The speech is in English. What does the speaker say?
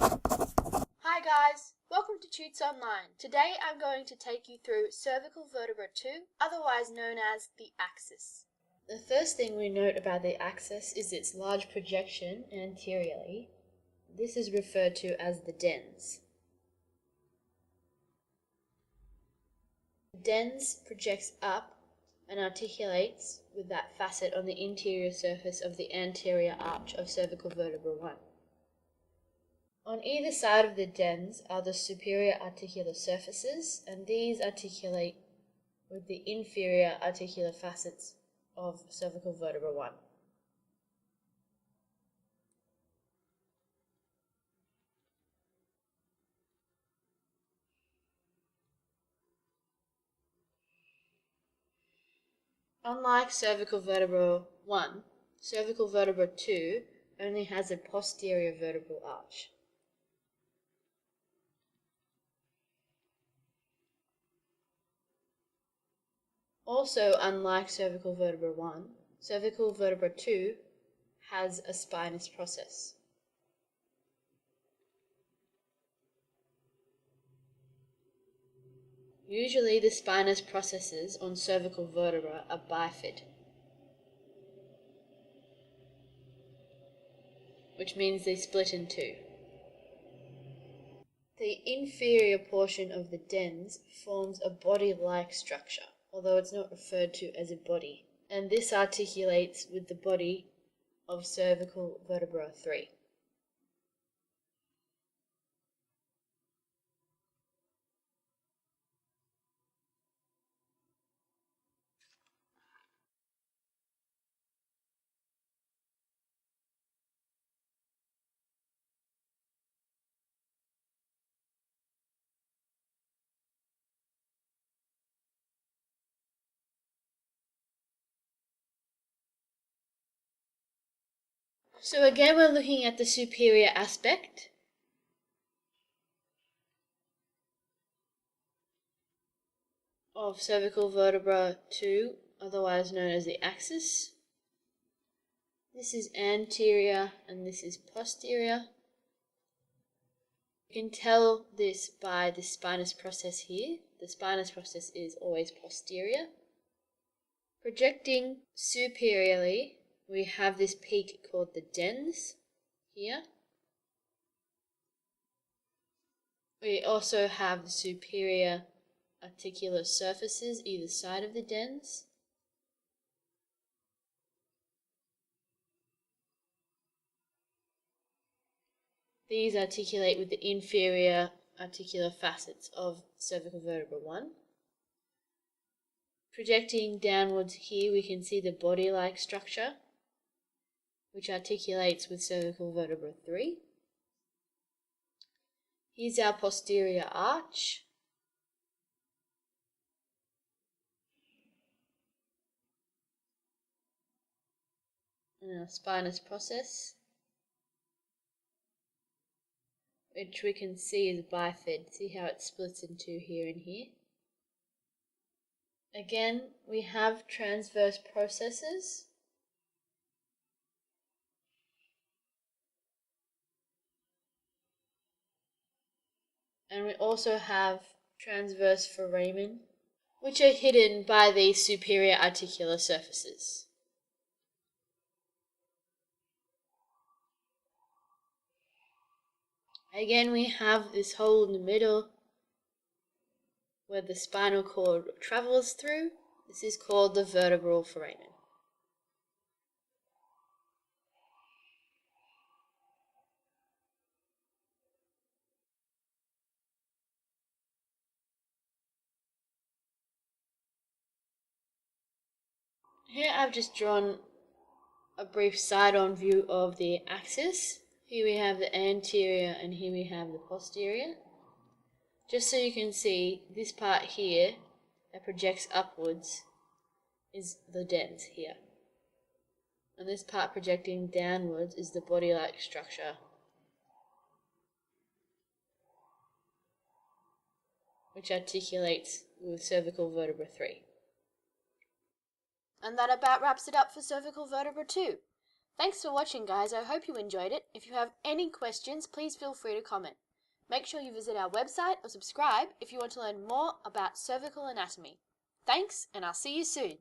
Hi guys, welcome to Tutes Online. Today I'm going to take you through cervical vertebra 2, otherwise known as the axis. The first thing we note about the axis is its large projection anteriorly. This is referred to as the dens. The dens projects up and articulates with that facet on the interior surface of the anterior arch of cervical vertebra 1. On either side of the dens are the superior articular surfaces, and these articulate with the inferior articular facets of cervical vertebra 1. Unlike cervical vertebra 1, cervical vertebra 2 only has a posterior vertebral arch. Also, unlike cervical vertebra 1, cervical vertebra 2 has a spinous process. Usually the spinous processes on cervical vertebra are bifid, which means they split in two. The inferior portion of the dens forms a body-like structure, although it's not referred to as a body, and this articulates with the body of cervical vertebra 3. So again, we're looking at the superior aspect. Of cervical vertebra 2, otherwise known as the axis. This is anterior and this is posterior. You can tell this by the spinous process here. The spinous process is always posterior. Projecting superiorly, we have this peak called the dens here. We also have the superior articular surfaces either side of the dens. These articulate with the inferior articular facets of cervical vertebra 1. Projecting downwards here, we can see the body-like structure, which articulates with cervical vertebra 3. Here's our posterior arch. And our spinous process, which we can see is bifid. See how it splits in two here and here. Again, we have transverse processes. And we also have transverse foramen, which are hidden by these superior articular surfaces. Again, we have this hole in the middle where the spinal cord travels through. This is called the vertebral foramen. Here I've just drawn a brief side-on view of the axis. Here we have the anterior and here we have the posterior. Just so you can see, this part here that projects upwards is the dens here. And this part projecting downwards is the body-like structure, which articulates with cervical vertebra 3. And that about wraps it up for cervical vertebra 2. Thanks for watching, guys. I hope you enjoyed it. If you have any questions, please feel free to comment. Make sure you visit our website or subscribe if you want to learn more about cervical anatomy. Thanks, and I'll see you soon.